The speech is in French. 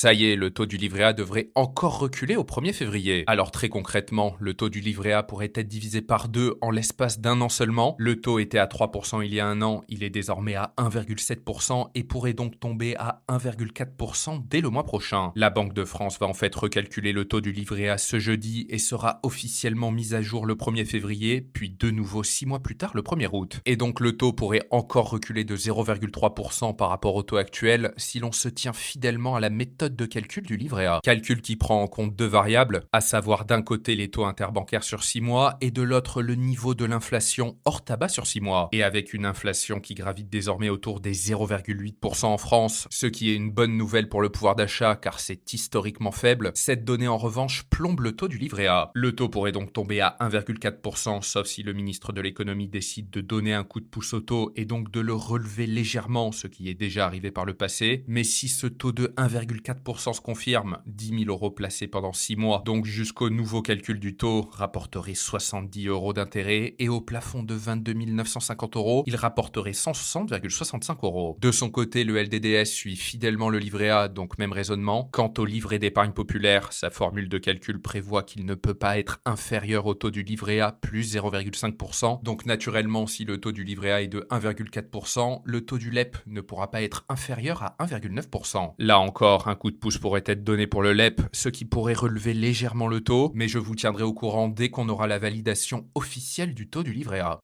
Ça y est, le taux du livret A devrait encore reculer au 1er février. Alors très concrètement, le taux du livret A pourrait être divisé par 2 en l'espace d'un an seulement. Le taux était à 3% il y a un an, il est désormais à 1,7% et pourrait donc tomber à 1,4% dès le mois prochain. La Banque de France va en fait recalculer le taux du livret A ce jeudi et sera officiellement mise à jour le 1er février, puis de nouveau 6 mois plus tard le 1er août. Et donc le taux pourrait encore reculer de 0,3% par rapport au taux actuel si l'on se tient fidèlement à la méthode de calcul du livret A. Calcul qui prend en compte deux variables, à savoir d'un côté les taux interbancaires sur 6 mois et de l'autre le niveau de l'inflation hors tabac sur 6 mois. Et avec une inflation qui gravite désormais autour des 0,8% en France, ce qui est une bonne nouvelle pour le pouvoir d'achat car c'est historiquement faible, cette donnée en revanche plombe le taux du livret A. Le taux pourrait donc tomber à 1,4% sauf si le ministre de l'économie décide de donner un coup de pouce au taux et donc de le relever légèrement, ce qui est déjà arrivé par le passé. Mais si ce taux de 1,4% se confirme, 10 000 euros placés pendant 6 mois, donc jusqu'au nouveau calcul du taux, rapporterait 70 euros d'intérêt et au plafond de 22 950 euros, il rapporterait 160,65 euros. De son côté, le LDDS suit fidèlement le livret A, donc même raisonnement. Quant au livret d'épargne populaire, sa formule de calcul prévoit qu'il ne peut pas être inférieur au taux du livret A plus 0,5%. Donc naturellement, si le taux du livret A est de 1,4%, le taux du LEP ne pourra pas être inférieur à 1,9%. Là encore, un coup de pouce pourrait être donné pour le LEP, ce qui pourrait relever légèrement le taux, mais je vous tiendrai au courant dès qu'on aura la validation officielle du taux du livret A.